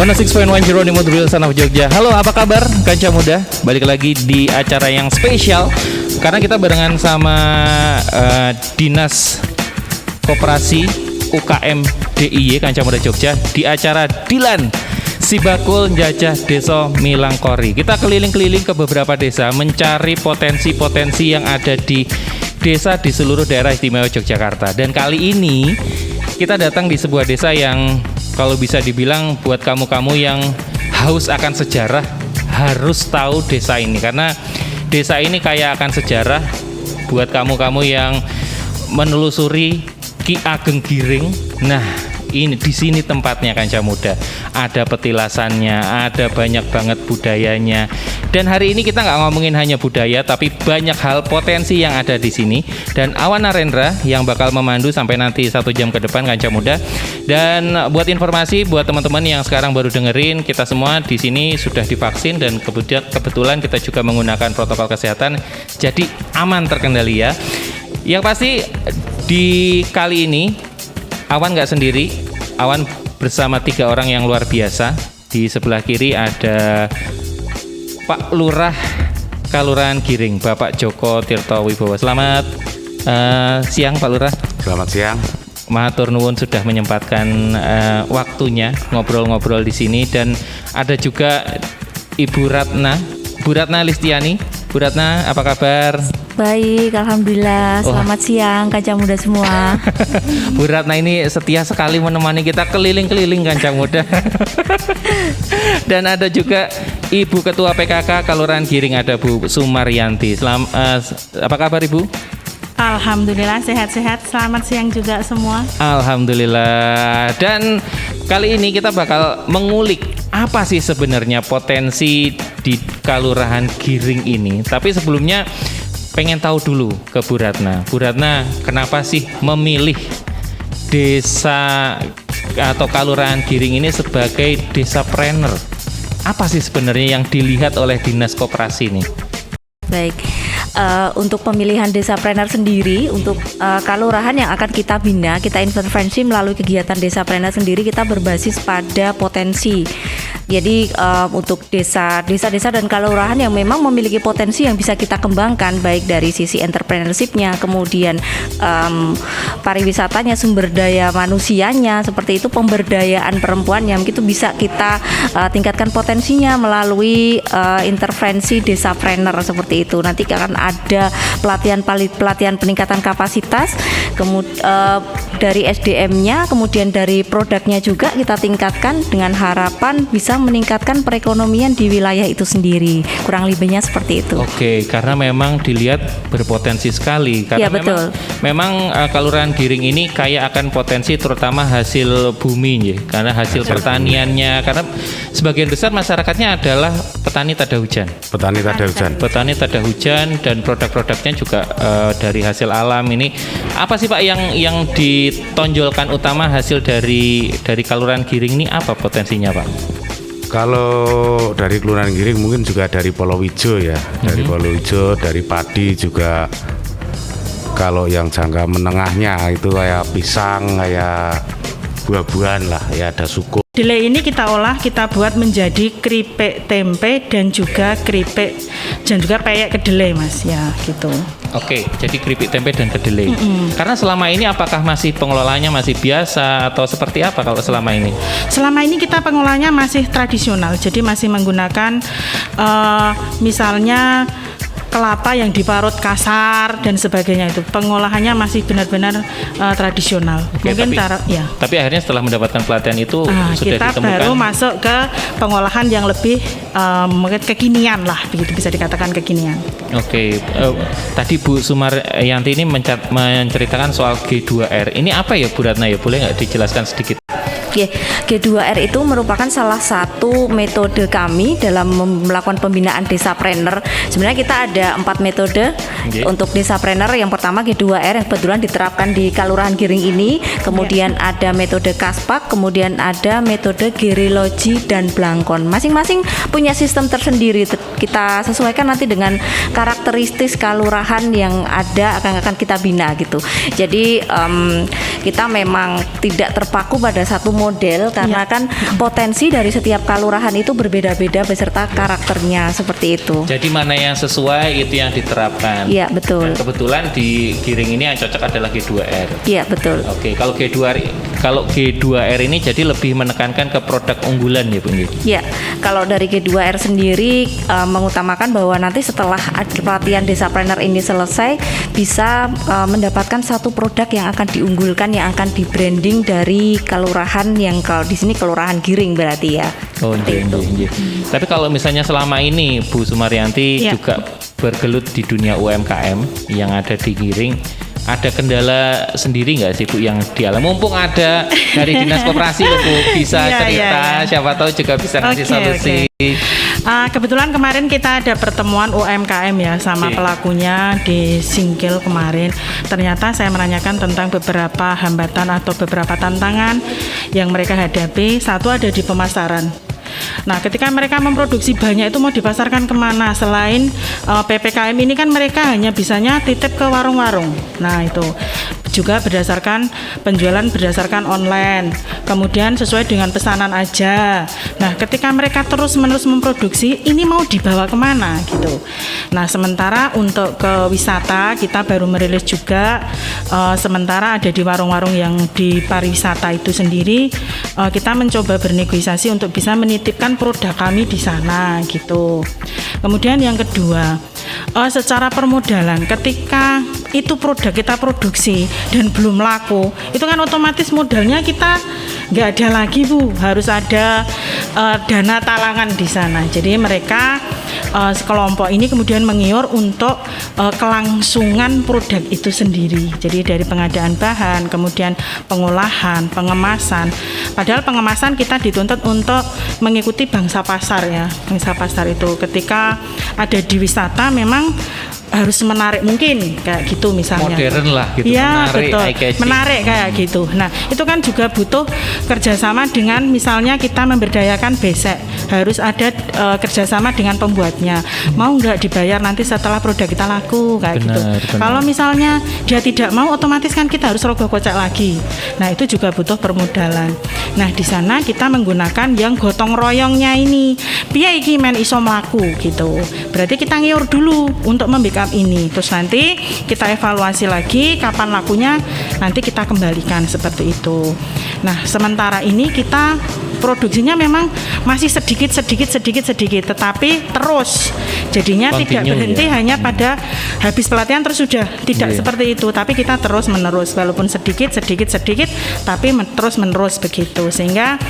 106.1 Jeronimo Drill Son of Jogja. Halo, apa kabar Kanca Muda? Balik lagi di acara yang spesial karena kita barengan sama Dinas Koperasi UKM DIY Kanca Muda Jogja di acara Dilan Sibakul Njajah Desa Milangkori. Kita keliling-keliling ke beberapa desa mencari potensi-potensi yang ada di desa di seluruh daerah istimewa Yogyakarta. Dan kali ini kita datang di sebuah desa yang kalau bisa dibilang buat kamu-kamu yang haus akan sejarah harus tahu desa ini, karena desa ini kaya akan sejarah. Buat kamu-kamu yang menelusuri Ki Ageng Giring, nah ini di sini tempatnya Kanca Muda. Ada petilasannya, ada banyak banget budayanya. Dan hari ini kita nggak ngomongin hanya budaya, tapi banyak hal potensi yang ada di sini. Dan Awan Narendra yang bakal memandu sampai nanti 1 jam ke depan Kanca Muda. Dan buat informasi buat teman-teman yang sekarang baru dengerin, kita semua di sini sudah divaksin dan kebetulan kita juga menggunakan protokol kesehatan, jadi aman terkendali ya. Yang pasti di kali ini Awan nggak sendiri, Awan bersama 3 orang yang luar biasa. Di sebelah kiri ada Pak Lurah Kalurahan Giring, Bapak Joko Tirto Wibowo. Selamat siang Pak Lurah. Selamat siang. Matur nuwun sudah menyempatkan waktunya ngobrol-ngobrol di sini. Dan ada juga Ibu Ratna Listiani. Bu Ratna, apa kabar? Baik, alhamdulillah. Selamat siang Kanca Muda semua. Bu Ratna ini setia sekali menemani kita keliling-keliling Kanca Muda. Dan ada juga Ibu Ketua PKK Kalurahan Giring, ada Bu Sumaryanti. Apa kabar Ibu? Alhamdulillah sehat-sehat. Selamat siang juga semua. Alhamdulillah. Dan kali ini kita bakal mengulik apa sih sebenarnya potensi di Kalurahan Giring ini. Tapi sebelumnya pengen tahu dulu ke Bu Ratna. Bu Ratna, kenapa sih memilih desa atau Kalurahan Giring ini sebagai desapreneur? Apa sih sebenarnya yang dilihat oleh Dinas Koperasi ini? Baik, untuk pemilihan desapreneur sendiri, untuk kalurahan yang akan kita bina, kita intervensi melalui kegiatan desapreneur sendiri, kita berbasis pada potensi. Jadi untuk desa dan kalurahan yang memang memiliki potensi yang bisa kita kembangkan, baik dari sisi entrepreneurship-nya, kemudian pariwisatanya, sumber daya manusianya, seperti itu, pemberdayaan perempuan yang itu bisa kita tingkatkan potensinya melalui intervensi desapreneur seperti itu. Nanti akan ada pelatihan peningkatan kapasitas, dari SDM-nya, kemudian dari produknya juga kita tingkatkan dengan harapan bisa meningkatkan perekonomian di wilayah itu sendiri. Kurang lebihnya seperti itu. Oke, karena memang dilihat berpotensi sekali. Karena ya, betul. Memang Kalurahan Giring ini kaya akan potensi, terutama hasil bumi ya. Karena hasil pertaniannya, karena sebagian besar masyarakatnya adalah petani tada hujan. Petani tada hujan dan produk-produknya juga dari hasil alam ini. Apa sih Pak yang ditonjolkan utama hasil dari Kalurahan Giring ini, apa potensinya Pak? Kalau dari Kelurahan Giring mungkin juga dari Polowijo ya, dari Polowijo, dari padi juga. Kalau yang jangka menengahnya itu kayak pisang, kayak buah-buahan lah, ya ada suku. Kedelai ini kita olah, kita buat menjadi keripik tempe dan juga peyek kedelai Mas, ya gitu. Oke, jadi keripik tempe dan kedelai. Karena selama ini apakah masih pengelolaannya masih biasa atau seperti apa kalau selama ini? Selama ini kita pengolahnya masih tradisional, jadi masih menggunakan misalnya kelapa yang diparut kasar dan sebagainya. Itu pengolahannya masih benar-benar tradisional. Oke, mungkin tapi akhirnya setelah mendapatkan pelatihan itu sudah kita ditemukan, baru masuk ke pengolahan yang lebih mungkin kekinian lah, begitu bisa dikatakan kekinian. Oke, tadi Bu Sumaryanti ini menceritakan soal G2R. Ini apa ya Bu Ratna ya? Boleh nggak dijelaskan sedikit? G2R itu merupakan salah satu metode kami dalam melakukan pembinaan desapreneur. Sebenarnya kita ada 4 metode untuk desapreneur. Yang pertama G2R yang kebetulan diterapkan di Kalurahan Giring ini. Kemudian ada metode Kaspak, kemudian ada metode Gerilogi dan Blangkon. Masing-masing punya sistem tersendiri. Kita sesuaikan nanti dengan karakteristik kalurahan yang ada akan kita bina gitu. Jadi kita memang tidak terpaku pada satu model karena kan potensi dari setiap kelurahan itu berbeda-beda beserta karakternya seperti itu. Jadi mana yang sesuai itu yang diterapkan. Iya, betul. Dan kebetulan di Giring ini yang cocok adalah G2R. Iya, betul. Oke, kalau G2R ini jadi lebih menekankan ke produk unggulan ya Bu. Ya, kalau dari G2R sendiri mengutamakan bahwa nanti setelah pelatihan Desapreneur ini selesai bisa mendapatkan satu produk yang akan diunggulkan yang akan di branding dari kelurahan yang kalau di sini kelurahan Giring berarti ya. Oh, iya. Tapi kalau misalnya selama ini Bu Sumaryanti juga bergelut di dunia UMKM yang ada di Giring, ada kendala sendiri nggak sih Bu yang dialami? Mumpung ada dari Dinas Koperasi Bu bisa cerita, siapa tahu juga bisa ngasih solusi. Kebetulan kemarin kita ada pertemuan UMKM ya sama pelakunya di Singkil kemarin. Ternyata saya menanyakan tentang beberapa hambatan atau beberapa tantangan yang mereka hadapi. Satu ada di pemasaran. Nah, ketika mereka memproduksi banyak itu mau dipasarkan kemana? Selain PPKM ini kan mereka hanya bisanya titip ke warung-warung. Nah, itu juga berdasarkan penjualan berdasarkan online. Kemudian sesuai dengan pesanan aja. Nah, ketika mereka terus-menerus memproduksi, ini mau dibawa kemana gitu. Nah, sementara untuk ke wisata kita baru merilis juga. Sementara ada di warung-warung yang di pariwisata itu sendiri, kita mencoba bernegosiasi untuk bisa menitipkan produk kami di sana gitu. Kemudian yang kedua, secara permodalan ketika itu produk kita produksi dan belum laku, itu kan otomatis modalnya kita nggak ada lagi Bu, harus ada dana talangan di sana. Jadi mereka sekelompok ini kemudian mengiur untuk kelangsungan produk itu sendiri. Jadi dari pengadaan bahan, kemudian pengolahan, pengemasan. Padahal pengemasan kita dituntut untuk mengikuti bangsa pasar ya. Bangsa pasar itu ketika ada di wisata memang harus menarik mungkin kayak gitu misalnya. Modern lah gitu, ya, menarik, betul. eye-catching. Menarik kayak gitu. Nah, itu kan juga butuh kerjasama dengan misalnya kita memberdayakan besek. Harus ada kerjasama dengan pembuatnya. Mau nggak dibayar nanti setelah produk kita laku kayak gitu. Kalau misalnya dia tidak mau, otomatis kan kita harus rogoh kocek lagi. Nah, itu juga butuh permodalan. Nah, di sana kita menggunakan yang gotong royongnya ini. Piye iki men iso mlaku gitu. Berarti kita ngiur dulu untuk membackup ini. Terus nanti kita evaluasi lagi kapan lakunya, nanti kita kembalikan seperti itu. Nah, sementara ini kita produksinya memang masih sedikit, tetapi terus jadinya tidak berhenti hanya pada habis pelatihan terus sudah tidak seperti itu, tapi kita terus menerus walaupun sedikit, tapi terus menerus begitu sehingga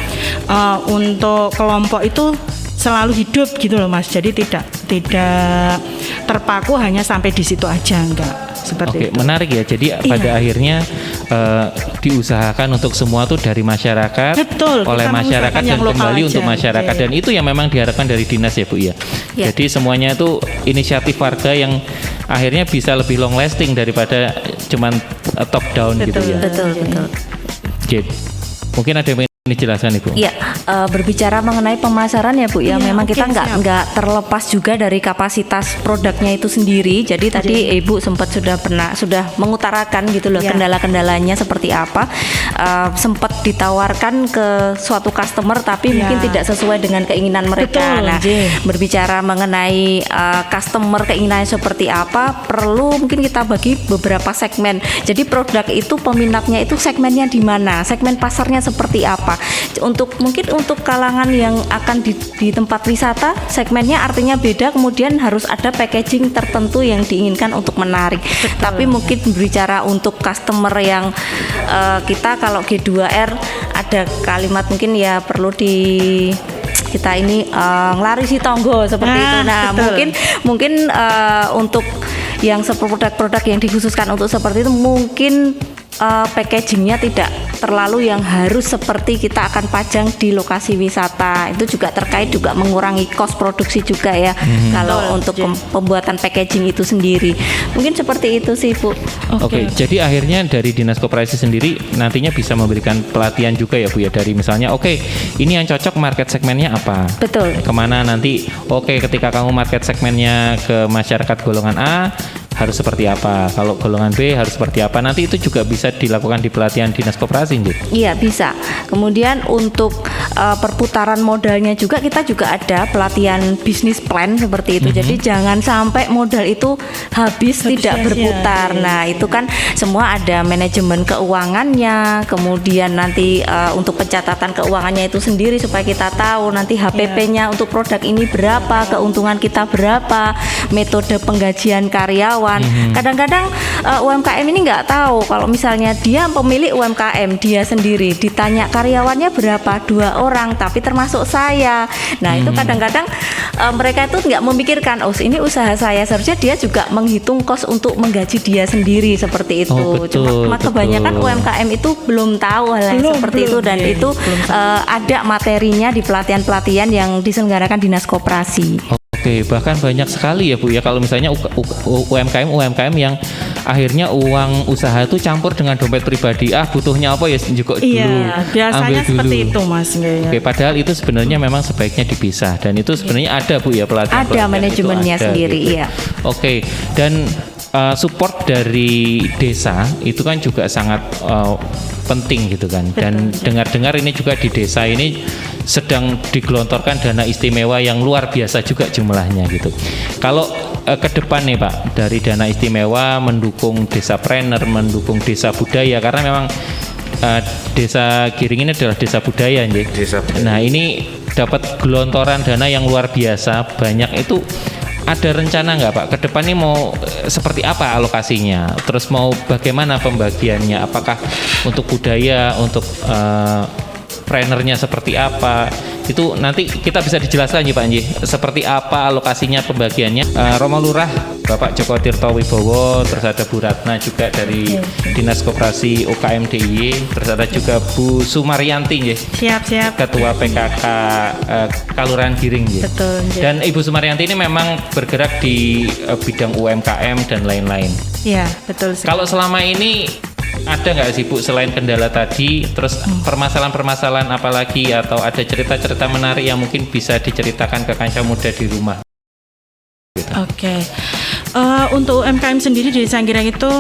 untuk kelompok itu selalu hidup gitu loh Mas. Jadi tidak terpaku hanya sampai di situ aja, enggak seperti itu. Menarik ya. Jadi pada akhirnya diusahakan untuk semua tuh dari masyarakat, betul, oleh masyarakat dan kembali untuk masyarakat. Dan itu yang memang diharapkan dari dinas ya Bu ya. Jadi semuanya itu inisiatif warga yang akhirnya bisa lebih long lasting daripada cuman top down gitu ya. Betul. Jadi, mungkin ada yang ini jelaskan Ibu. Iya, berbicara mengenai pemasaran ya Bu ya, memang kita nggak terlepas juga dari kapasitas produknya itu sendiri. Jadi tadi Ibu sempat sudah mengutarakan gitu loh kendala-kendalanya seperti apa. Sempat ditawarkan ke suatu customer tapi mungkin tidak sesuai dengan keinginan mereka. Berbicara mengenai customer keinginannya seperti apa, perlu mungkin kita bagi beberapa segmen. Jadi produk itu peminatnya itu segmennya di mana, segmen pasarnya seperti apa. Untuk kalangan yang akan di tempat wisata segmennya artinya beda, kemudian harus ada packaging tertentu yang diinginkan untuk menarik. Tapi mungkin berbicara untuk customer yang kita kalau G2R ada kalimat mungkin ya perlu kita ini ngelarisi tonggo seperti itu. Nah, mungkin untuk yang produk-produk yang dikhususkan untuk seperti itu mungkin packagingnya tidak terlalu yang harus seperti kita akan pajang di lokasi wisata. Itu juga terkait juga mengurangi cost produksi juga ya. Kalau untuk pembuatan packaging itu sendiri mungkin seperti itu sih Bu. Oke, jadi akhirnya dari Dinas Koperasi sendiri nantinya bisa memberikan pelatihan juga ya Bu ya, dari misalnya ini yang cocok market segmennya apa, betul, kemana nanti ketika kamu market segmennya ke masyarakat golongan A, harus seperti apa, kalau golongan B harus seperti apa. Nanti itu juga bisa dilakukan di pelatihan dinas koperasi, Nji? Iya, bisa. Kemudian untuk perputaran modalnya juga kita juga ada pelatihan bisnis plan seperti itu. Jadi jangan sampai modal itu habis tidak sia-sia. berputar. Nah, itu kan semua ada manajemen keuangannya, kemudian nanti untuk pencatatan keuangannya itu sendiri supaya kita tahu nanti HPP-nya untuk produk ini berapa, keuntungan kita berapa, metode penggajian karyawan. Kadang-kadang UMKM ini nggak tahu kalau misalnya dia pemilik UMKM dia sendiri, ditanya karyawannya berapa, 2 orang, tapi termasuk saya. Nah itu kadang-kadang mereka itu nggak memikirkan, oh ini usaha saya, seharusnya dia juga menghitung kos untuk menggaji dia sendiri seperti itu. Oh, betul, Cuma kebanyakan betul. UMKM itu belum tahu hal yang seperti itu, dan iya, itu ada materinya di pelatihan-pelatihan yang diselenggarakan dinas koperasi. Oke, bahkan banyak sekali ya Bu ya, kalau misalnya UMKM yang akhirnya uang usaha itu campur dengan dompet pribadi. Butuhnya apa ya juga dulu. Iya, biasanya ambil dulu. seperti itu Mas. Oke, padahal itu sebenarnya memang sebaiknya dipisah, dan itu sebenarnya ada Bu ya pelatihan. Ada manajemennya sendiri, iya. Oke, dan support dari desa itu kan juga sangat penting gitu kan. Dan dengar-dengar ini juga di desa ini sedang digelontorkan dana istimewa yang luar biasa juga jumlahnya gitu. Kalau ke depan nih Pak, dari dana istimewa mendukung desapreneur, mendukung desa budaya, karena memang desa Giring ini adalah desa budaya, Nji. Desa budaya. Nah ini dapat gelontoran dana yang luar biasa banyak itu. Ada rencana nggak Pak? Ke depan ini mau seperti apa alokasinya? Terus mau bagaimana pembagiannya? Apakah untuk budaya, untuk trainernya seperti apa? Itu nanti kita bisa dijelaskan ya Pak Nji, seperti apa alokasinya, pembagiannya. Romo Lurah Bapak Joko Tirto Wibowo, terus ada Bu Ratna juga dari Dinas Koperasi UKM DIY, terus ada juga Bu Sumaryanti Nji, Siap. Ketua PKK Kalurahan Giring Nji. Betul, Nji. Dan Ibu Sumaryanti ini memang bergerak di bidang UMKM dan lain-lain. Iya, betul sekali. Kalau selama ini ada nggak sih Bu, selain kendala tadi, terus permasalahan-permasalahan apa lagi, atau ada cerita-cerita menarik yang mungkin bisa diceritakan ke kancah muda di rumah? Oke. Untuk UMKM sendiri di Desa Giring itu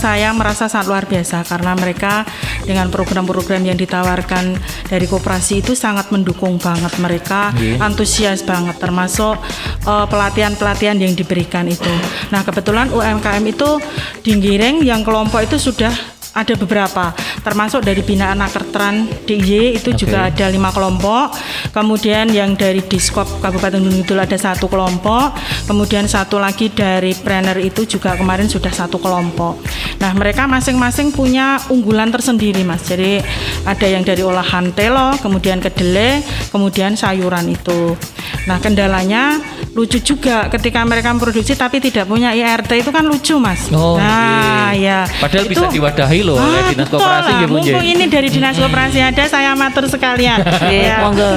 saya merasa sangat luar biasa, karena mereka dengan program-program yang ditawarkan dari koperasi itu sangat mendukung banget. Mereka antusias banget, termasuk pelatihan-pelatihan yang diberikan itu. Nah kebetulan UMKM itu di Giring yang kelompok itu sudah ada beberapa, termasuk dari Bina Anak Kertran DIY itu juga ada 5 kelompok. Kemudian yang dari Diskop Kabupaten Gunung Kidul ada 1 kelompok. Kemudian satu lagi dari Planner itu juga kemarin sudah 1 kelompok. Nah mereka masing-masing punya unggulan tersendiri Mas. Jadi ada yang dari olahan telo, kemudian kedelai, kemudian sayuran itu. Nah kendalanya lucu juga ketika mereka memproduksi tapi tidak punya IRT, itu kan lucu Mas. Nah ya. Padahal itu, bisa diwadahi loh oleh dinas betul koperasi lah. ya Bu Nji. Mumpung ini dari dinas koperasi ada, saya matur sekalian. Ya. Monggo.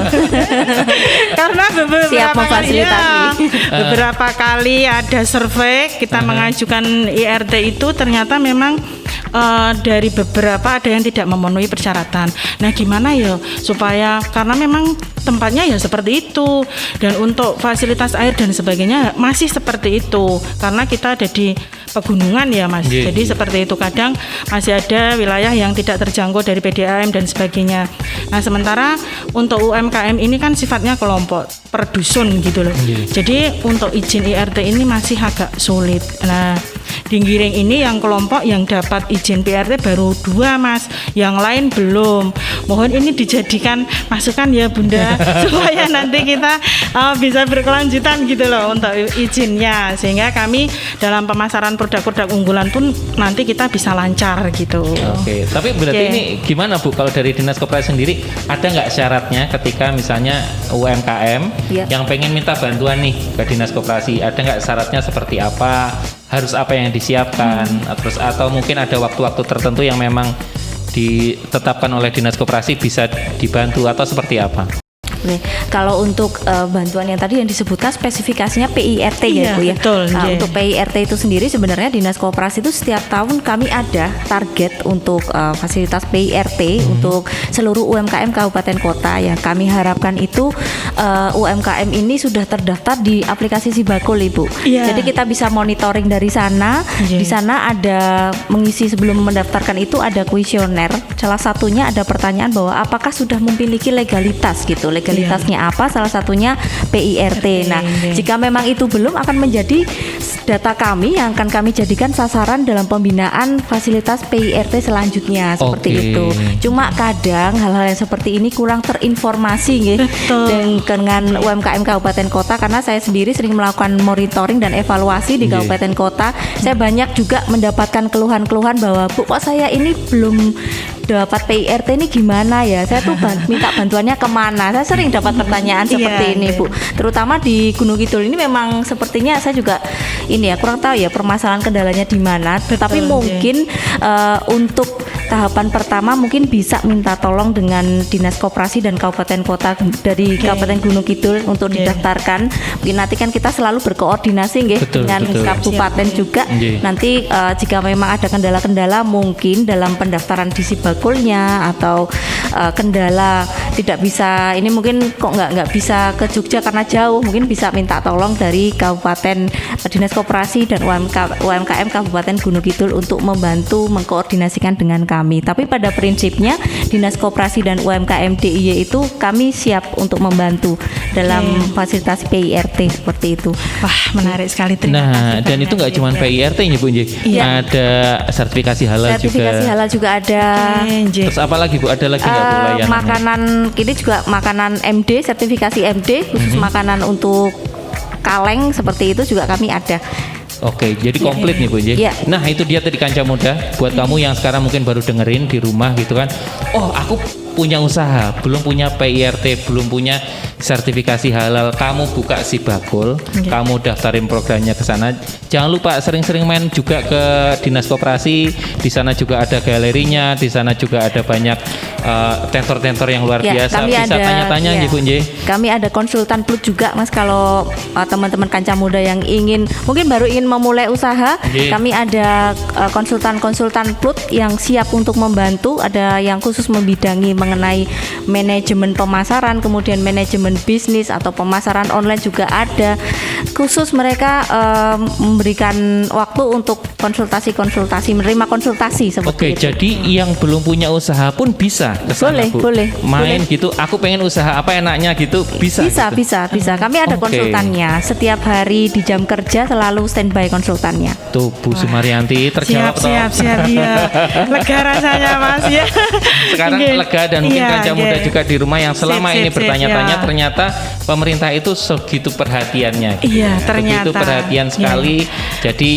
Karena Siap memfasilitasi. beberapa kali ada survei kita mengajukan IRT itu, ternyata memang dari beberapa ada yang tidak memenuhi persyaratan. Nah gimana ya supaya, karena memang tempatnya ya seperti itu, dan untuk fasilitas air dan sebagainya masih seperti itu, karena kita ada di pegunungan ya Mas. Jadi seperti itu, kadang masih ada wilayah yang tidak terjangkau dari PDAM dan sebagainya. Nah sementara untuk UMKM ini kan sifatnya kelompok per dusun gitu loh. Jadi untuk izin IRT ini masih agak sulit. Nah di Giring ini yang kelompok yang dapat izin PRT baru 2 Mas, yang lain belum. Mohon ini dijadikan masukan ya Bunda supaya nanti kita bisa berkelanjutan gitu loh untuk izinnya, sehingga kami dalam pemasaran produk-produk unggulan pun nanti kita bisa lancar gitu. Oke, tapi berarti ini gimana Bu, kalau dari dinas koperasi sendiri ada nggak syaratnya ketika misalnya UMKM yang pengen minta bantuan nih ke dinas koperasi, ada nggak syaratnya seperti apa, harus apa yang disiapkan, terus atau mungkin ada waktu-waktu tertentu yang memang ditetapkan oleh dinas koperasi bisa dibantu atau seperti apa? Oke. Kalau untuk bantuan yang tadi yang disebutkan spesifikasinya PIRT Iya, ya Bu ya. betul, Nah, iya. untuk PIRT itu sendiri sebenarnya Dinas Koperasi itu setiap tahun kami ada target untuk fasilitas PIRT untuk seluruh UMKM kabupaten kota. Yang kami harapkan itu UMKM ini sudah terdaftar di aplikasi Sibakul Ibu. Iya. Jadi kita bisa monitoring dari sana. Iya. Di sana ada mengisi sebelum mendaftarkan itu ada kuesioner. Salah satunya ada pertanyaan bahwa apakah sudah memiliki legalitas gitu. Legalitasnya apa? Salah satunya PIRT. Nah, iya. jika memang itu belum akan menjadi data kami yang akan kami jadikan sasaran dalam pembinaan fasilitas PIRT selanjutnya seperti Oke. itu. Cuma kadang hal-hal yang seperti ini kurang terinformasi nggih Betul. dengan UMKM kabupaten kota karena saya sendiri sering melakukan monitoring dan evaluasi di Nggih. kabupaten kota. Saya banyak juga mendapatkan keluhan-keluhan bahwa Bu kok saya ini belum dapat PIRT ini gimana ya? Saya tuh minta bantuannya kemana? Saya sering dapat pertanyaan seperti Iya, ini iya. Bu. Terutama di Gunung Kidul ini memang sepertinya saya juga ini ya kurang tahu ya permasalahan kendalanya di mana. Tapi iya. mungkin untuk tahapan pertama mungkin bisa minta tolong dengan Dinas Koperasi dan Kabupaten Kota dari Oke. Kabupaten Gunung Kidul untuk Oke. didaftarkan. Mungkin nanti kan kita selalu berkoordinasi nggih Betul, dengan betul. kabupaten Siap. juga. Nggih. Nanti jika memang ada kendala-kendala mungkin dalam pendaftaran di Sibakulnya atau kendala tidak bisa ini mungkin kok nggak bisa ke Jogja karena jauh, mungkin bisa minta tolong dari Kabupaten Dinas Koperasi dan UMKM Kabupaten Gunung Kidul untuk membantu mengkoordinasikan dengan kami. Tapi pada prinsipnya Dinas Koperasi dan UMKM DIY itu kami siap untuk membantu dalam fasilitasi PIRT seperti itu. Wah, menarik sekali. Terima kasih Nah, dan itu banyak, nggak cuma Mbak. PIRT ya Bu Nji. Iya. Ada sertifikasi halal Sertifikasi juga. halal juga ada. Nggih. Terus apa lagi Bu? Ada lagi nggak Bu layanannya? Makanan ini juga makanan MD, sertifikasi MD khusus makanan untuk kaleng seperti itu juga kami ada. Oke, jadi komplit nih Bu Nji. Iya. Nah, itu dia tadi Kanca Muda. Buat kamu yang sekarang mungkin baru dengerin di rumah gitu kan. Oh, aku punya usaha, belum punya PIRT, belum punya sertifikasi halal. Kamu buka Sibakul, kamu daftarin programnya ke sana. Jangan lupa sering-sering main juga ke Dinas Koperasi. Di sana juga ada galerinya, di sana juga ada banyak tentor-tentor yang luar Ya, biasa. kami Bisa ada, tanya-tanya ya. Nji, Bu Nji. Kami ada konsultan plus juga Mas kalau teman-teman Kanca Muda yang mungkin baru ingin memulai usaha, Nggih. kami ada konsultan-konsultan plus yang siap untuk membantu, ada yang khusus membidangi mengenai manajemen pemasaran, kemudian manajemen bisnis atau pemasaran online juga ada. Khusus mereka memberikan waktu untuk konsultasi, menerima konsultasi seperti Oke, itu. jadi yang belum punya usaha pun bisa ke sana, Boleh, Bu. boleh, Main boleh. gitu. Aku pengen usaha apa enaknya gitu, bisa. Bisa, gitu. bisa. Kami ada Oke. konsultannya. Setiap hari di jam kerja selalu standby konsultannya. Tuh Bu Sumaryanti terjawab toh. Siap, iya. Lega rasanya Mas ya. Sekarang Nggih. lega dan mungkin Iya, Kanca Muda nggih. juga di rumah yang selama Sip, ini sip, bertanya-tanya ya. ternyata pemerintah itu segitu perhatiannya. Gitu. Iya, ternyata. Begitu perhatian sekali. Jadi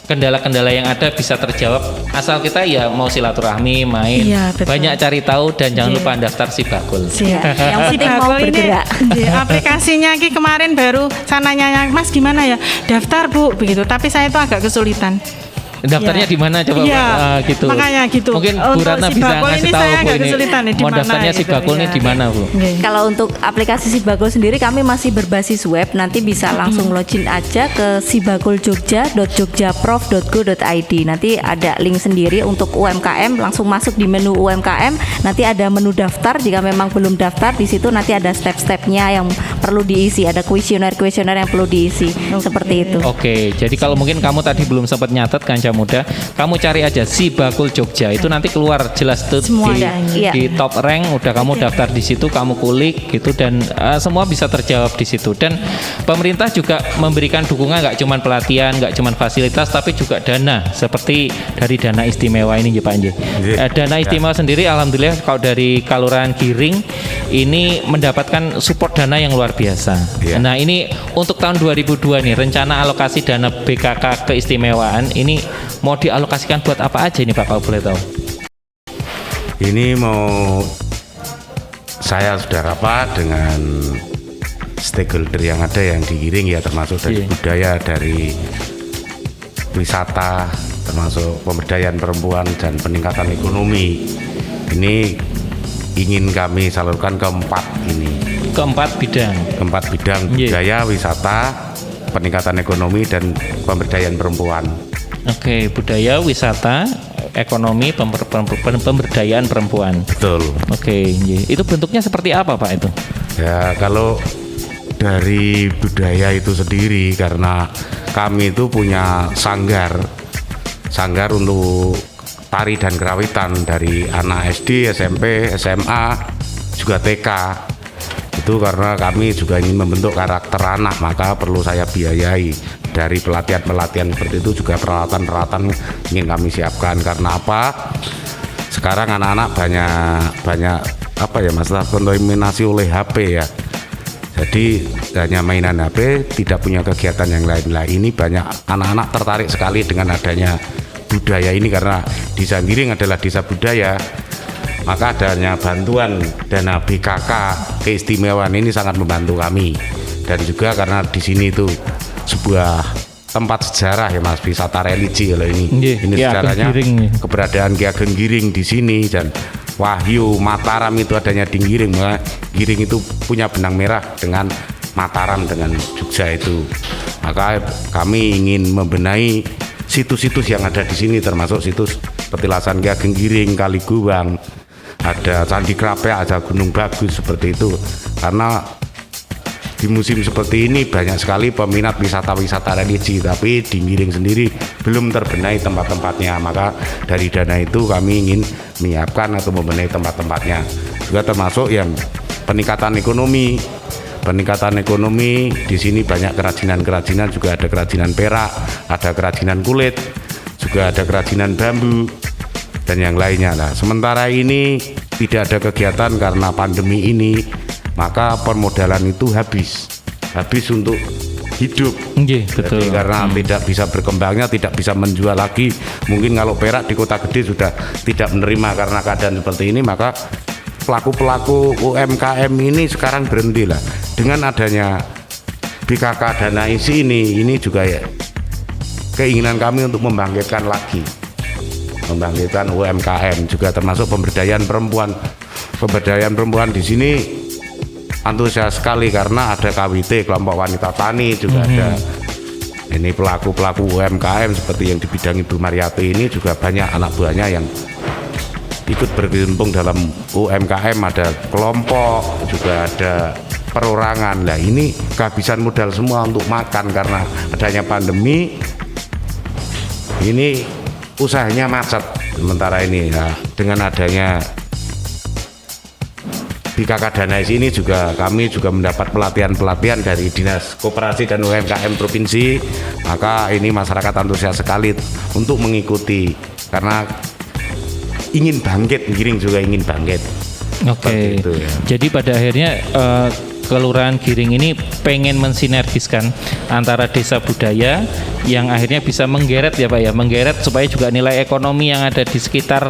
kendala-kendala yang ada bisa terjawab asal kita ya mau silaturahmi, main, Iya, betul. banyak cari tahu dan jangan Iya. lupa daftar Sibakul. Siap. Yang penting mau Sibakul ini, bergerak. aplikasinya Ki kemarin baru sananya Mas gimana ya daftar Bu begitu tapi saya itu agak kesulitan. Daftarnya Iya. di mana coba Bu? Iya, gitu. makanya gitu. Mungkin Bu Untuk Ratna bisa Sibakul ngasih ini tahu saya Bu agak ini. kesulitan nih, di Mau mana daftarnya gitu, Sibakul ini iya. di mana Bu? Nggih. Kalau untuk aplikasi Sibakul sendiri kami masih berbasis web. Nanti bisa langsung login aja ke sibakuljogja.jogjaprof.go.id. Nanti ada link sendiri untuk UMKM. Langsung masuk di menu UMKM. Nanti ada menu daftar. Jika memang belum daftar, di situ nanti ada step-stepnya yang perlu diisi. Ada kuesioner yang perlu diisi. Seperti itu. Oke, jadi kalau mungkin kamu tadi belum sempat nyatet Kanca Muda, kamu cari aja Sibakul Jogja. Itu nanti keluar jelas tuh Semua di, ada, iya. di top rank. Udah kamu daftar di situ, kamu kulik gitu dan semua bisa terjawab di situ. Dan pemerintah juga memberikan dukungan nggak cuma pelatihan, nggak cuma fasilitas, tapi juga dana seperti dari dana istimewa ini ya Pak Nji. Iya. Dana istimewa sendiri, alhamdulillah kalau dari Kelurahan Giring ini mendapatkan support dana yang luar biasa. Iya. Nah ini untuk tahun 2002 nih rencana alokasi dana BKK keistimewaan ini mau dialokasikan buat apa aja ini Pak kalau boleh tahu? Ini mau saya sudah rapat dengan stakeholder yang ada yang digiring ya, termasuk dari Iya. budaya, dari wisata, termasuk pemberdayaan perempuan dan peningkatan ekonomi. Ini ingin kami salurkan ke 4 ini. keempat bidang. Keempat bidang Iya. budaya, wisata, peningkatan ekonomi dan pemberdayaan perempuan. Oke, budaya, wisata, ekonomi, pemberdayaan perempuan. Betul. Oke, itu bentuknya seperti apa Pak itu? Ya kalau dari budaya itu sendiri, karena kami itu punya sanggar untuk tari dan kerawitan dari anak SD, SMP, SMA, juga TK. Itu karena kami juga ingin membentuk karakter anak, maka perlu saya biayai. Dari pelatihan seperti itu juga peralatan ingin kami siapkan. Karena apa? Sekarang anak-anak banyak apa ya, masalah kontaminasi oleh HP ya. Jadi hanya mainan HP, tidak punya kegiatan yang lain-lain. Ini banyak anak-anak tertarik sekali dengan adanya budaya ini, karena Desa Giring adalah desa budaya. Maka adanya bantuan dana BKK keistimewaan ini sangat membantu kami. Dan juga karena di sini itu sebuah tempat sejarah ya Mas, wisata religi kalau ini. Ini Ki Ageng sejarahnya Giring. keberadaan Ki Ageng Giring di sini, dan Wahyu Mataram itu adanya di Giring. Maka Giring itu punya benang merah dengan Mataram, dengan Jogja itu. Maka kami ingin membenahi situs-situs yang ada di sini, termasuk situs petilasan Ki Ageng Giring, Kali Guwang, ada Candi Krapek, ada Gunung Bagus seperti itu. Karena di musim seperti ini banyak sekali peminat wisata-wisata religi, tapi di Giring sendiri belum terbenahi tempat-tempatnya. Maka dari dana itu kami ingin menyiapkan atau membenahi tempat-tempatnya. Juga termasuk yang peningkatan ekonomi. Peningkatan ekonomi di sini banyak kerajinan-kerajinan, juga ada kerajinan perak, ada kerajinan kulit, juga ada kerajinan bambu dan yang lainnya. Nah, sementara ini tidak ada kegiatan karena pandemi ini, maka permodalan itu habis untuk hidup. Betul. Jadi karena tidak bisa berkembangnya, tidak bisa menjual lagi. Mungkin kalau perak di kota gede sudah tidak menerima karena keadaan seperti ini, maka pelaku-pelaku UMKM ini sekarang berhenti lah. Dengan adanya BKK dana isi ini juga ya keinginan kami untuk membangkitkan UMKM, juga termasuk pemberdayaan perempuan. Pemberdayaan perempuan di sini antusias sekali karena ada KWT, kelompok wanita tani, juga ada ini pelaku-pelaku UMKM seperti yang di bidang Ibu Mariati ini, juga banyak anak buahnya yang ikut berkecimpung dalam UMKM, ada kelompok, juga ada perorangan. Nah ini kehabisan modal semua untuk makan karena adanya pandemi, ini usahanya macet sementara ini. Nah, dengan adanya BKK Dana ini juga kami juga mendapat pelatihan dari Dinas Koperasi dan UMKM Provinsi. Maka ini masyarakat antusias sekali untuk mengikuti karena ingin bangkit, Giring juga ingin bangkit. Oke. Itu, ya. Jadi pada akhirnya Kelurahan Giring ini pengen mensinergiskan antara desa budaya yang akhirnya bisa menggeret ya Pak ya, menggeret supaya juga nilai ekonomi yang ada di sekitar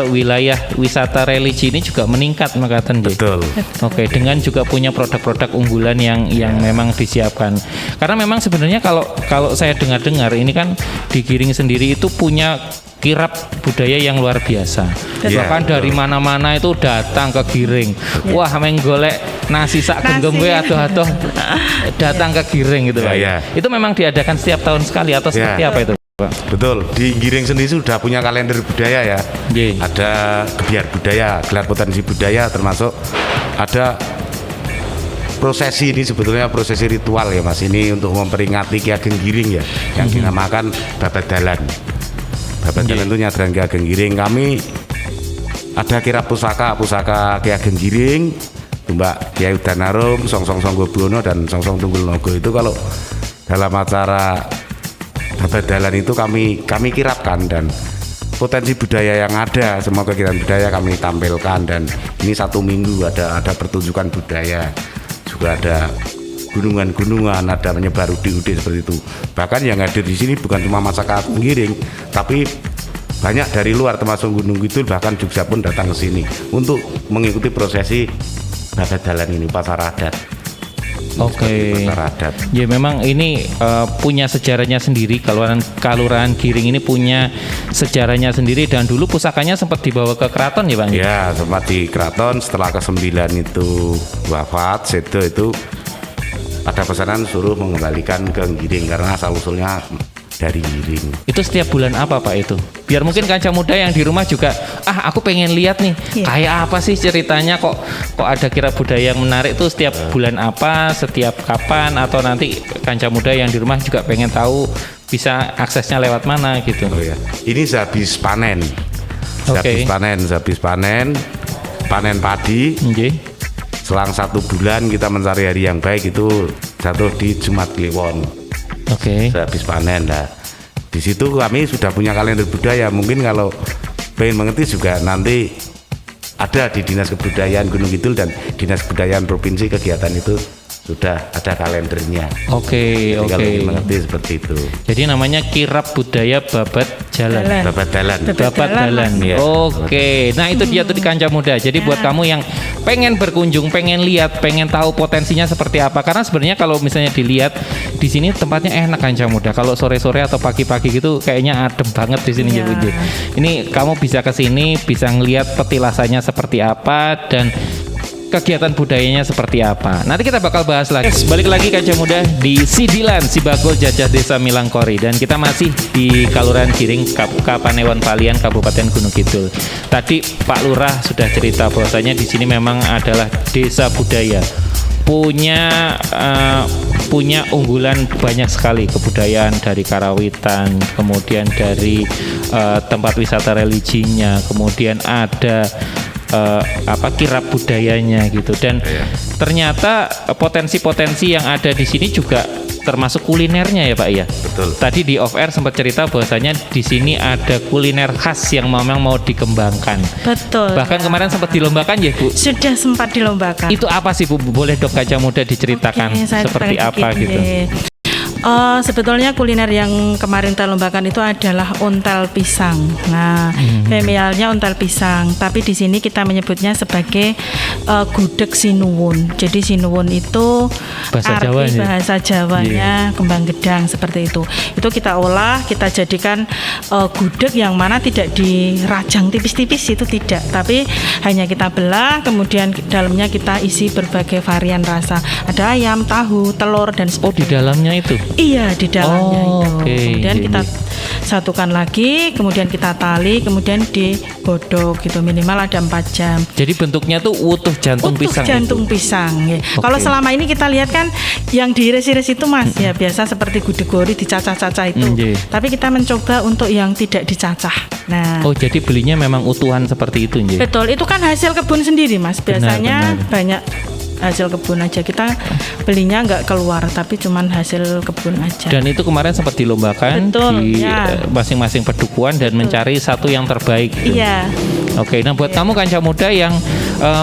wilayah wisata religi ini juga meningkat makaten nggih. Betul. Oke, dengan juga punya produk-produk unggulan yang memang disiapkan. Karena memang sebenarnya kalau saya dengar-dengar ini kan di Giring sendiri itu punya kirab budaya yang luar biasa. Yeah, Bahkan dari mana-mana itu datang ke Giring. Wah, menggolek nasi sak genggam gue atuh-atuh datang ke Giring gitu Pak. Yeah. Itu memang diadakan setiap tahun sekali atau seperti apa itu Pak? Betul, di Giring sendiri sudah punya kalender budaya ya. Yeah. Ada gebiar budaya, gelar potensi budaya, termasuk ada prosesi. Ini sebetulnya prosesi ritual ya Mas. Ini untuk memperingati Ki Ageng Giring ya, yang dinamakan Babat Dalan. Babat Dalan itu nyadran Ki Ageng Giring. Kami ada kirab pusaka Ki Ageng Giring, Mbak Kyai Udanarum, Songsong Songgobiono dan Songsong Tunggul Nogo. Itu kalau dalam acara Babat Dalan itu kami kirapkan, dan potensi budaya yang ada, semua kegiatan budaya kami tampilkan. Dan ini 1 minggu ada pertunjukan budaya, juga ada gunungan-gunungan, ada menyebar udi-udi seperti itu. Bahkan yang hadir di sini bukan cuma masyarakat Giring, tapi banyak dari luar, termasuk Gunung Kidul, bahkan Jogja pun datang ke sini untuk mengikuti prosesi Babat Dalan ini, pasar adat. Oke. sebagai pasar adat. Ya memang ini punya sejarahnya sendiri. Kelurahan Giring ini punya sejarahnya sendiri dan dulu pusakanya sempat dibawa ke keraton ya Bang? Ya, sempat di keraton setelah ke-9 itu wafat, Sedo itu ada pesanan suruh mengembalikan ke Giring karena asal usulnya dari Giring. Itu setiap bulan apa Pak itu? Biar mungkin kancah muda yang di rumah juga, aku pengen lihat nih, kayak apa sih ceritanya kok ada kirab budaya yang menarik tuh setiap bulan apa, setiap kapan, atau nanti kancah muda yang di rumah juga pengen tahu bisa aksesnya lewat mana gitu. Oh ya, ini sehabis panen. Oke. Sehabis panen padi. Nggih. Selang 1 bulan kita mencari hari yang baik itu jatuh di Jumat Kliwon. Oke. Sehabis panen lah. Di situ kami sudah punya kalender budaya. Mungkin kalau pengen mengerti juga nanti ada di Dinas Kebudayaan Gunung Kidul dan Dinas Kebudayaan Provinsi kegiatan itu sudah ada kalendernya. Oke. Jadi kalau ingin mengerti seperti itu. Jadi namanya kirab budaya babat jalan. Babat dalan. Babat dalan. Iya. Oke. Nah, itu dia tuh di kancah muda. Jadi buat kamu yang pengen berkunjung, pengen lihat, pengen tahu potensinya seperti apa. Karena sebenarnya kalau misalnya dilihat di sini tempatnya enak kancah muda. Kalau sore-sore atau pagi-pagi gitu kayaknya adem banget di sini. Ini kamu bisa ke sini, bisa ngelihat petilasannya seperti apa dan kegiatan budayanya seperti apa. Nanti kita bakal bahas lagi. Balik lagi kancah muda di Sidilan, Sibakul Jajah Desa Milangkori, dan kita masih di Kelurahan Giring, Kapanewon Palian, Kabupaten Gunung Kidul. Tadi Pak Lurah sudah cerita bahwasanya di sini memang adalah desa budaya. Punya unggulan banyak sekali, kebudayaan dari karawitan, kemudian dari tempat wisata religinya, kemudian ada kirab budayanya gitu, dan ternyata potensi-potensi yang ada di sini juga termasuk kulinernya ya Pak ya. Betul. Tadi di off air sempat cerita bahwasanya di sini ada kuliner khas yang memang mau dikembangkan. Betul. Bahkan kemarin sempat dilombakan ya Bu. Sudah sempat dilombakan. Itu apa sih Bu? Boleh Dok Kancah Muda diceritakan seperti apa gitu? Sebetulnya kuliner yang kemarin terlombakan itu adalah ontel pisang. Nah, femialnya ontel pisang, tapi di sini kita menyebutnya sebagai gudeg sinuwun. Jadi sinuwun itu bahasa Jawanya kembang gedang seperti itu. Itu kita olah, kita jadikan gudeg yang mana tidak dirajang tipis-tipis, itu tidak, tapi hanya kita belah, kemudian dalamnya kita isi berbagai varian rasa. Ada ayam, tahu, telur dan sebagainya. Oh, di dalamnya itu? Iya, di dalamnya itu. Okay. Kemudian kita satukan lagi, kemudian kita tali, kemudian digodok gitu, minimal ada 4 jam. Jadi bentuknya tuh utuh jantung pisang. Jantung pisang. Ya. Okay. Kalau selama ini kita lihat kan yang diiris-iris itu Mas, ya biasa seperti gudeg gori dicacah-cacah itu. Tapi kita mencoba untuk yang tidak dicacah. Nah. Oh, jadi belinya memang utuhan seperti itu, nggih. Betul, itu kan hasil kebun sendiri Mas. Biasanya banyak hasil kebun aja, kita belinya nggak keluar tapi cuman hasil kebun aja. Dan itu kemarin sempat dilombakan di masing-masing pedukuhan dan mencari satu yang terbaik gitu. Iya. Oke, nah buat kamu kancah muda yang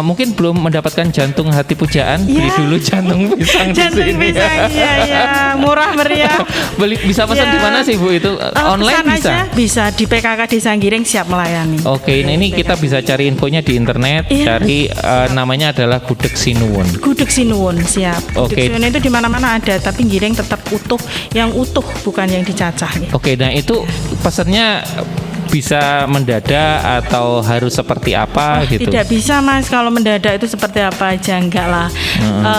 mungkin belum mendapatkan jantung hati pujaan, beli dulu jantung pisang di sini. Pisang, iya, murah meriah. Bisa pesan di mana sih Bu itu? Online bisa? Bisa di PKK Desa Giring, siap melayani. Oke, nah ini kita bisa cari infonya di internet, cari namanya adalah gudeg sinuwun. Gudeg sinuwun, siap. Gudeg sinuwun itu di mana-mana ada, tapi Giring tetap utuh, yang utuh bukan yang dicacah. Oke, nah itu pesannya bisa mendadak atau harus seperti apa gitu? Tidak bisa Mas, kalau mendadak itu seperti apa aja, enggak lah.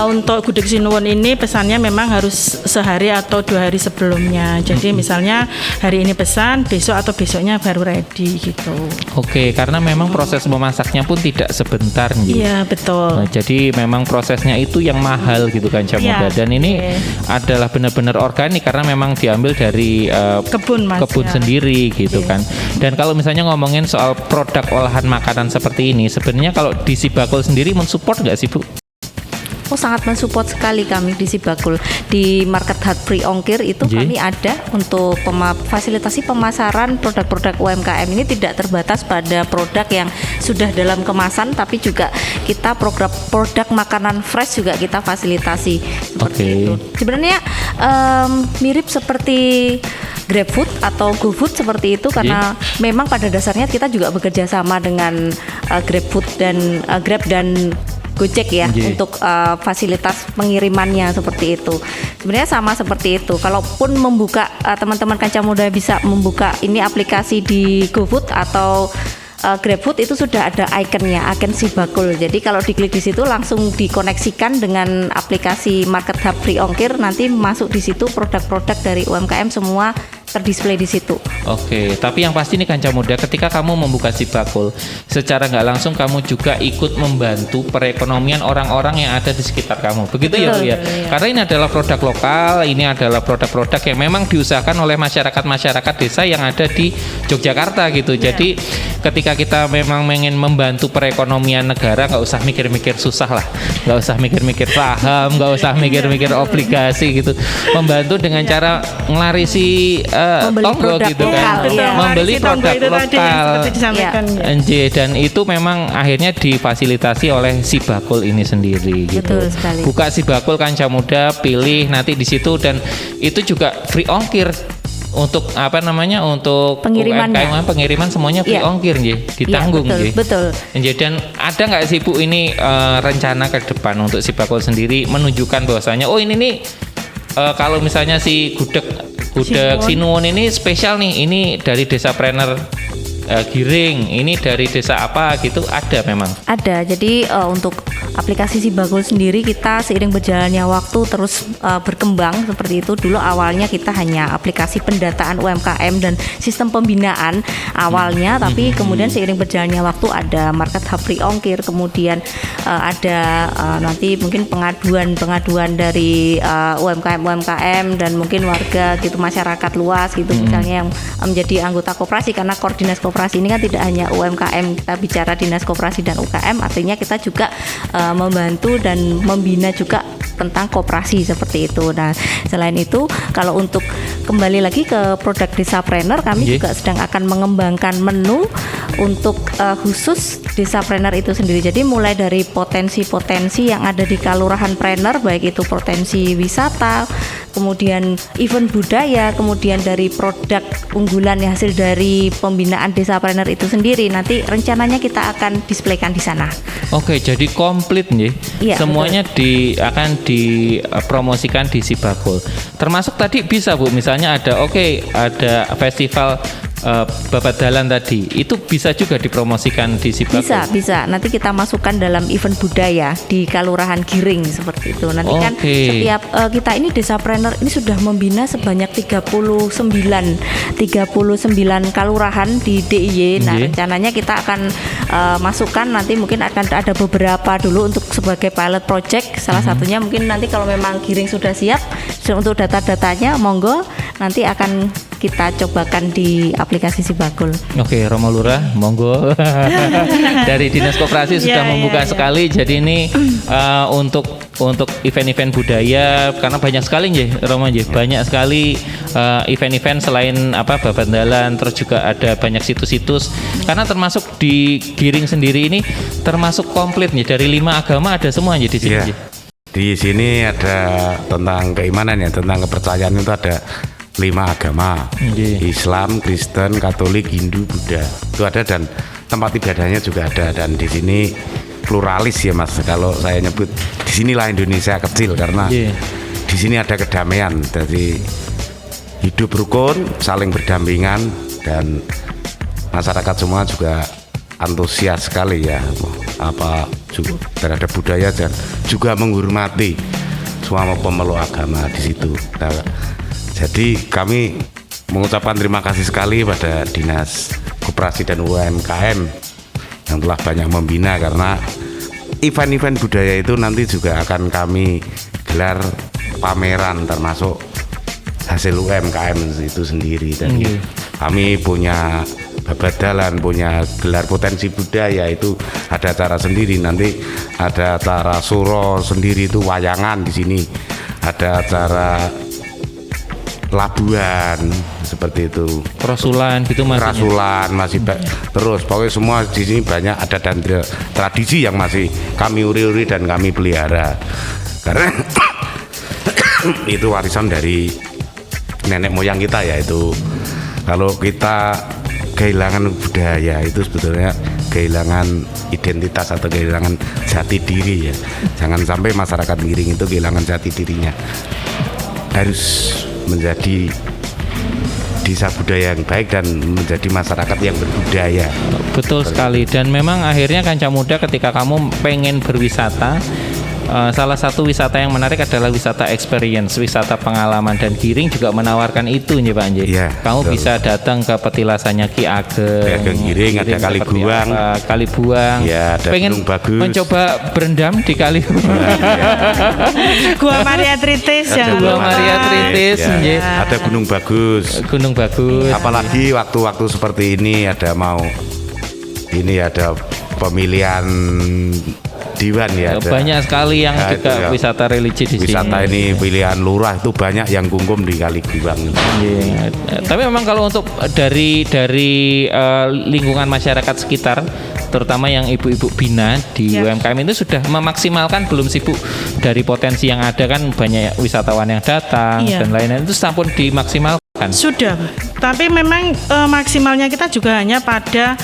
Untuk gudeg sinuwun ini pesannya memang harus sehari atau 2 hari sebelumnya. Jadi misalnya hari ini pesan, besok atau besoknya baru ready gitu. Oke, karena memang proses memasaknya pun tidak sebentar gitu. Iya, betul. Nah, jadi memang prosesnya itu yang mahal gitu kan Kancah Muda. Dan ini adalah benar-benar organik karena memang diambil dari kebun sendiri gitu kan. Dan kalau misalnya ngomongin soal produk olahan makanan seperti ini, sebenarnya kalau di Sibakul sendiri mensupport nggak sih Bu? Oh, sangat mensupport sekali kami di Sibakul. Di Market Hut Free Ongkir itu kami ada untuk fasilitasi pemasaran produk-produk UMKM. Ini tidak terbatas pada produk yang sudah dalam kemasan, tapi juga kita produk makanan fresh juga kita fasilitasi seperti itu. Sebenarnya mirip seperti GrabFood atau GoFood seperti itu, karena memang pada dasarnya kita juga bekerja sama dengan GrabFood dan Grab dan Gojek ya Nggih. untuk fasilitas pengirimannya seperti itu. Sebenarnya sama seperti itu. Kalaupun membuka teman-teman Kancah Muda bisa membuka ini aplikasi di GoFood atau GrabFood itu sudah ada ikonnya, ikon Sibakul. Jadi kalau diklik di situ langsung dikoneksikan dengan aplikasi Market Hub Free Ongkir, nanti masuk di situ produk-produk dari UMKM semua terdisplay di situ. Oke, tapi yang pasti nih Kancah Muda, ketika kamu membuka Sibakul, secara nggak langsung kamu juga ikut membantu perekonomian orang-orang yang ada di sekitar kamu. Begitu ya, Bu ya? Betul, iya. Karena ini adalah produk lokal, ini adalah produk-produk yang memang diusahakan oleh masyarakat-masyarakat desa yang ada di Yogyakarta gitu. Jadi ketika kita memang ingin membantu perekonomian negara, nggak usah mikir-mikir susah lah, nggak usah mikir-mikir saham, nggak usah mikir-mikir obligasi gitu. Membantu dengan cara ngelarisi Membeli tonggo produk gitu kan, lokal, iya. membeli Warisi tonggo produk itu tadi yang lokal. seperti disampaikan, ya. Dan itu memang akhirnya difasilitasi oleh Sibakul ini sendiri gitu. Betul sekali. Buka Sibakul Kancah Muda, pilih nanti di situ, dan itu juga free ongkir untuk untuk Pengirimannya. UMKM, pengiriman semuanya free Iya. ongkir nggih, ditanggung Iya, nggih. betul. Dan ada nggak sih Bu ini rencana ke depan untuk Sibakul sendiri menunjukkan bahwasanya ini nih kalau misalnya si gudeg Sinuwun ini spesial nih, ini dari desa Prener Giring, ini dari desa apa gitu, ada memang. Ada. Jadi untuk aplikasi Sibakul sendiri kita seiring berjalannya waktu terus berkembang seperti itu. Dulu awalnya kita hanya aplikasi pendataan UMKM dan sistem pembinaan awalnya, tapi kemudian seiring berjalannya waktu ada Market Hub Free Ongkir, kemudian ada nanti mungkin pengaduan dari UMKM dan mungkin warga gitu, masyarakat luas gitu, misalnya yang menjadi anggota koperasi, karena koordinasi koperasi ini kan tidak hanya UMKM, kita bicara dinas koperasi dan UKM, artinya kita juga membantu dan membina juga tentang koperasi seperti itu. Nah, selain itu kalau untuk kembali lagi ke produk Desapreneur, kami juga sedang akan mengembangkan menu untuk khusus Desapreneur itu sendiri. Jadi mulai dari potensi-potensi yang ada di Kalurahan Preneur, baik itu potensi wisata, kemudian event budaya, kemudian dari produk unggulan yang hasil dari pembinaan Desapreneur itu sendiri, nanti rencananya kita akan displaykan di sana. Oke, jadi komplit nih. Iya, Semuanya akan dipromosikan di Sibakul. Termasuk tadi bisa Bu, misalnya ada festival Babat Dalan tadi, itu bisa juga dipromosikan di Sibakul. Bisa. Nanti kita masukkan dalam event budaya di Kalurahan Giring seperti itu. Nanti kan setiap kita ini Desapreneur ini sudah membina sebanyak 39 kalurahan di DIY. Nah, rencananya kita akan masukkan, nanti mungkin akan ada beberapa dulu untuk sebagai pilot project. Salah satunya mungkin nanti kalau memang Giring sudah siap untuk data-datanya, monggo nanti akan kita cobakan di aplikasi Sibakul. Oke, Romo Lurah, monggo. Dari Dinas Koperasi sudah membuka sekali. Jadi ini untuk event-event budaya, karena banyak sekali Romo banyak sekali event-event selain Babat Dalan, terus juga ada banyak situs-situs. Karena termasuk di Giring sendiri ini termasuk komplit dari 5 agama ada semua di sini. Iya. Di sini ada tentang keimanan ya, tentang kepercayaan itu ada 5 agama, Islam, Kristen, Katolik, Hindu, Buddha itu ada, dan tempat ibadahnya juga ada. Dan di sini pluralis ya Mas, kalau saya nyebut di sinilah Indonesia kecil, karena di sini ada kedamaian, jadi hidup rukun, saling berdampingan, dan masyarakat semua juga antusias sekali ya terhadap budaya, dan juga menghormati semua pemeluk agama di situ. Nah, jadi kami mengucapkan terima kasih sekali pada Dinas Koperasi dan UMKM yang telah banyak membina, karena event-event budaya itu nanti juga akan kami gelar pameran termasuk hasil UMKM itu sendiri. Dan kami punya Babat Dalan, punya gelar potensi budaya, itu ada acara sendiri, nanti ada acara suro sendiri, itu wayangan di sini, ada acara labuan seperti itu, Rasulan gitu Mas. Rasulan masih terus pokoknya semua di sini banyak adat dan tradisi yang masih kami uri-uri dan kami pelihara, karena itu warisan dari nenek moyang kita ya. Itu kalau kita kehilangan budaya itu sebetulnya kehilangan identitas atau kehilangan jati diri ya. Jangan sampai masyarakat Giring itu kehilangan jati dirinya. Harus menjadi desa budaya yang baik dan menjadi masyarakat yang berbudaya. Betul sekali, dan memang akhirnya Kanca Muda ketika kamu pengen berwisata, salah satu wisata yang menarik adalah wisata experience, wisata pengalaman, dan Giring juga menawarkan itu nih Pak Anje. Iya, Kamu betul. bisa datang ke petilasannya Ki Ageng. Ki Ageng Giring, ada Kali seperti Buang. apa, Kali Buang. Ya, ada pengen Gunung Bagus. mencoba berendam di Kali Gua Maria Tritis yang Gua Maria Tritis, Ya, nggih. ada Gunung Bagus. Gunung Bagus. Apalagi waktu-waktu seperti ini ada pemilihan Diwan ya. Ada. Banyak sekali yang Nah, juga itu ya. wisata religi di Wisata sini. ini pilihan lurah itu banyak yang kungkum di Kali Buang. Iya. Tapi memang kalau untuk dari lingkungan masyarakat sekitar, terutama yang ibu-ibu bina di Ya. UMKM itu sudah memaksimalkan belum sih Bu, dari potensi yang ada, kan banyak wisatawan yang datang Iya. dan lain-lain, itu sampun dimaksimalkan. Sudah, tapi memang maksimalnya kita juga hanya pada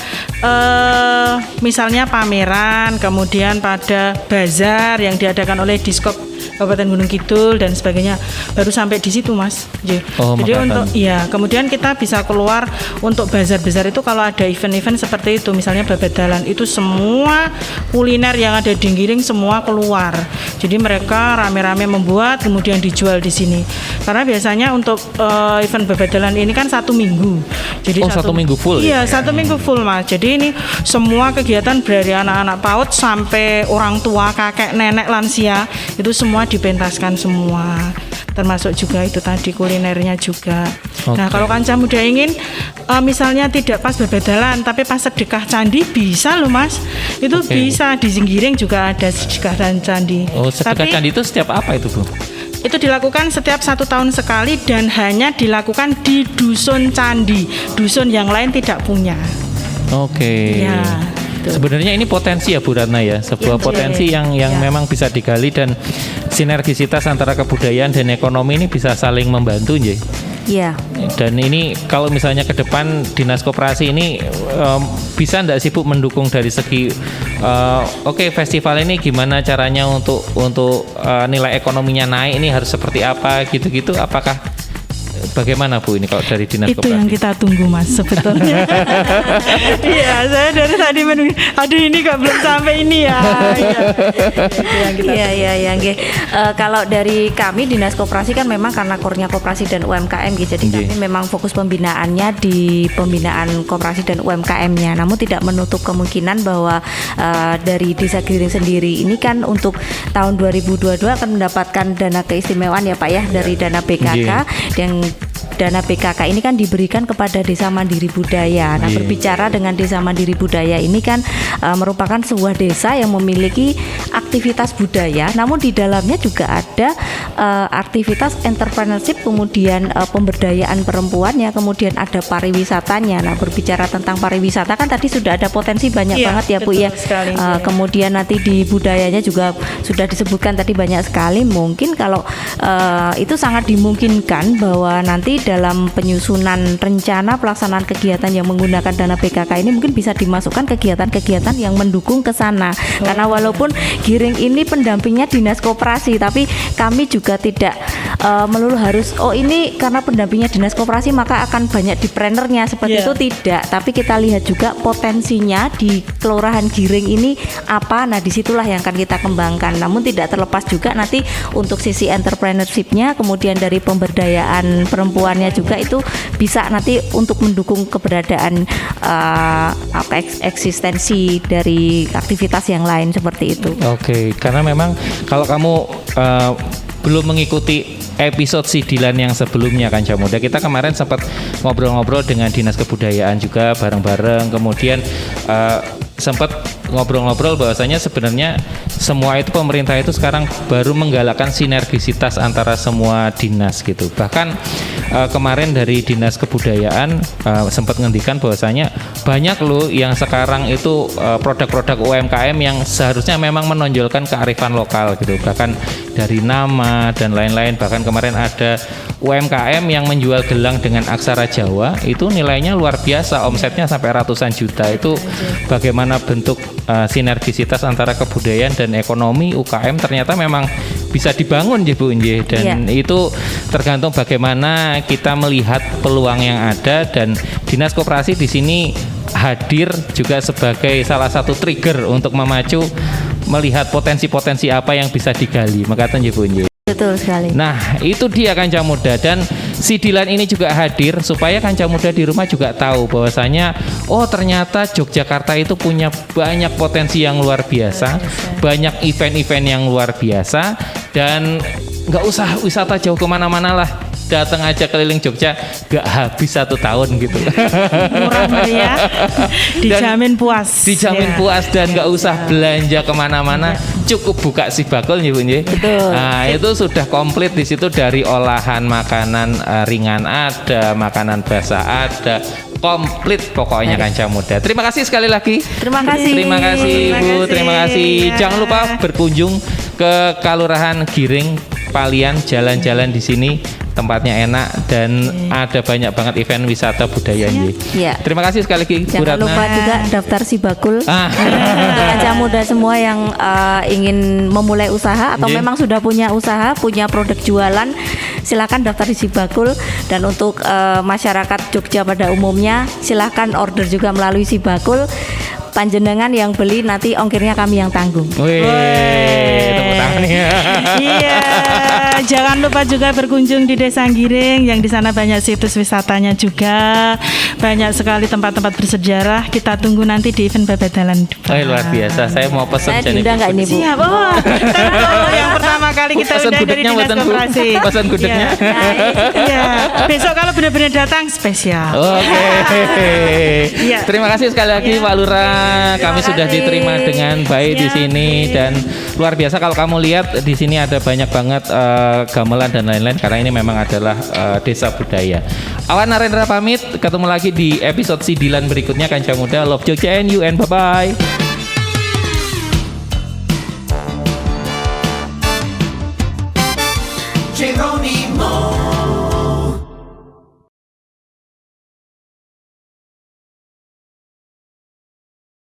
misalnya pameran, kemudian pada bazar yang diadakan oleh Diskop Kabupaten Gunung Kidul dan sebagainya, baru sampai di situ Mas. Oh, Jadi Makatan. untuk kemudian kita bisa keluar untuk bazar-bazar itu kalau ada event-event seperti itu, misalnya babadalan, itu semua kuliner yang ada di Giring semua keluar. Jadi mereka rame-rame membuat kemudian dijual di sini. Karena biasanya untuk event babadalan ini kan 1 minggu. Jadi Oh, 1 minggu full Iya, ya? 1 minggu full Mas. Jadi ini semua kegiatan dari anak-anak PAUD sampai orang tua, kakek, nenek, lansia itu semua dipentaskan semua. Termasuk juga itu tadi kulinernya juga. Oke. Nah, kalau Kanca Muda ingin misalnya tidak pas babadalan tapi pas sedekah candi bisa loh Mas. Itu Oke. bisa di Giring juga ada sedekah dan candi. Oh, sedekah Tapi candi itu setiap apa itu Bu? itu dilakukan setiap 1 tahun sekali dan hanya dilakukan di dusun candi. Dusun yang lain tidak punya. Oke. Iya, betul. Sebenarnya ini potensi ya Bu Ratna ya, sebuah Iya, potensi yang iya. memang bisa digali, dan sinergisitas antara kebudayaan dan ekonomi ini bisa saling membantu nggih. Iya. Dan ini kalau misalnya ke depan Dinas Koperasi ini bisa enggak sih Bu mendukung dari segi oke, festival ini gimana caranya untuk nilai ekonominya naik, ini harus seperti apa gitu-gitu, apakah bagaimana Bu ini kalau dari Dinas Itu yang Koperasi? kita tunggu Mas sebetulnya. Iya, saya dari tadi menunggu. Aduh ini kok belum sampai ini ya. Iya. Itu yang kita Iya, nggih. Kalau dari kami Dinas Koperasi kan memang karena core-nya koperasi dan UMKM gitu. Jadi Nggih. kami memang fokus pembinaannya di pembinaan koperasi dan UMKM-nya. Namun tidak menutup kemungkinan bahwa dari Desa Giring sendiri ini kan untuk tahun 2022 akan mendapatkan dana keistimewaan ya Pak ya, dari dana BKK yang dana BKK ini kan diberikan kepada Desa Mandiri Budaya. Nah, Iya. berbicara dengan Desa Mandiri Budaya ini kan merupakan sebuah desa yang memiliki aktivitas budaya, namun di dalamnya juga ada aktivitas entrepreneurship, kemudian pemberdayaan perempuannya, kemudian ada pariwisatanya. Nah, berbicara tentang pariwisata kan tadi sudah ada potensi banyak Iya, banget ya Bu betul ya. sekali, Bu. Kemudian nanti di budayanya juga sudah disebutkan tadi banyak sekali. Mungkin kalau itu sangat dimungkinkan bahwa nanti dalam penyusunan rencana pelaksanaan kegiatan yang menggunakan dana BKK ini mungkin bisa dimasukkan kegiatan-kegiatan yang mendukung ke sana. Karena walaupun Giring ini pendampingnya Dinas Koperasi, tapi kami juga tidak melulu harus ini karena pendampingnya Dinas Koperasi maka akan banyak diprenernya seperti Iya. itu, tidak. Tapi kita lihat juga potensinya di Kelurahan Giring ini apa. Nah, disitulah yang akan kita kembangkan. Namun tidak terlepas juga nanti untuk sisi entrepreneurship-nya, kemudian dari pemberdayaan perempuannya juga itu bisa nanti untuk mendukung keberadaan eksistensi dari aktivitas yang lain seperti itu. Oke, karena memang kalau kamu belum mengikuti episode Sidilan yang sebelumnya Kanca Muda, kita kemarin sempat ngobrol-ngobrol dengan Dinas Kebudayaan juga bareng-bareng, kemudian sempat ngobrol-ngobrol bahwasanya sebenarnya semua itu pemerintah itu sekarang baru menggalakkan sinergisitas antara semua dinas gitu. Bahkan kemarin dari Dinas Kebudayaan sempat ngendikan bahwasanya banyak loh yang sekarang itu produk-produk UMKM yang seharusnya memang menonjolkan kearifan lokal gitu. Bahkan dari nama dan lain-lain. Bahkan kemarin ada UMKM yang menjual gelang dengan aksara Jawa, itu nilainya luar biasa, omsetnya sampai ratusan juta. Itu bagaimana bentuk sinergisitas antara kebudayaan dan ekonomi UKM ternyata memang bisa dibangun ya Bu Nje. Dan itu tergantung bagaimana kita melihat peluang yang ada, dan Dinas Koperasi di sini hadir juga sebagai salah satu trigger untuk memacu melihat potensi-potensi apa yang bisa digali. Makanya ya Bu Nje. Betul sekali. Nah, itu dia Kanca Muda, dan si Dilan ini juga hadir supaya Kanca Muda di rumah juga tahu bahwasanya oh ternyata Yogyakarta itu punya banyak potensi yang luar biasa, banyak event-event yang luar biasa, dan nggak usah wisata jauh kemana-mana lah. Datang aja keliling Jogja, gak habis 1 tahun gitu. Murah meriah, dijamin puas. Dijamin puas dan gak usah belanja kemana-mana, cukup buka si bakul ya Bu Nje. Betul. Nah itu sudah komplit di situ, dari olahan makanan ringan ada, makanan basah ada, komplit pokoknya Kanca Muda. Terima kasih sekali lagi. Terima kasih. Terima kasih Bu, terima kasih. Jangan lupa berkunjung ke Kelurahan Giring Palian, jalan-jalan di sini. Tempatnya enak dan ada banyak banget event wisata budaya Nje. Iya. Terima kasih sekali lagi Bu Jangan Ratna. lupa juga daftar si bakul. Untuk Kanca Muda semua yang ingin memulai usaha atau Nggih. memang sudah punya usaha, punya produk jualan, silakan daftar di si bakul. Dan untuk masyarakat Jogja pada umumnya, silakan order juga melalui si bakul. Panjenengan yang beli, nanti ongkirnya kami yang tanggung. Wih, tepuk tangan ya. Iya, jangan lupa juga berkunjung di Desa Giring, yang di sana banyak situs wisatanya juga, banyak sekali tempat-tempat bersejarah. Kita tunggu nanti di event Babadalan. Luar biasa. Saya mau pesen Saya diundang nggak ini Bu? Siap, yang pertama kali kita Pesan undang dari gudegnya Dinas buatan Bu. Koperasi. Pesan gudegnya. Iya, besok kalau benar-benar datang spesial. Oke. Iya. Terima kasih sekali lagi Pak Lurah. Kami sudah kasih. diterima dengan baik di sini, dan luar biasa kalau kamu lihat di sini ada banyak banget gamelan dan lain-lain, karena ini memang adalah desa budaya. Awan Narendra pamit, ketemu lagi di episode si Dilan berikutnya. Kanca Muda, love Jogja and you, and bye-bye. Geronimo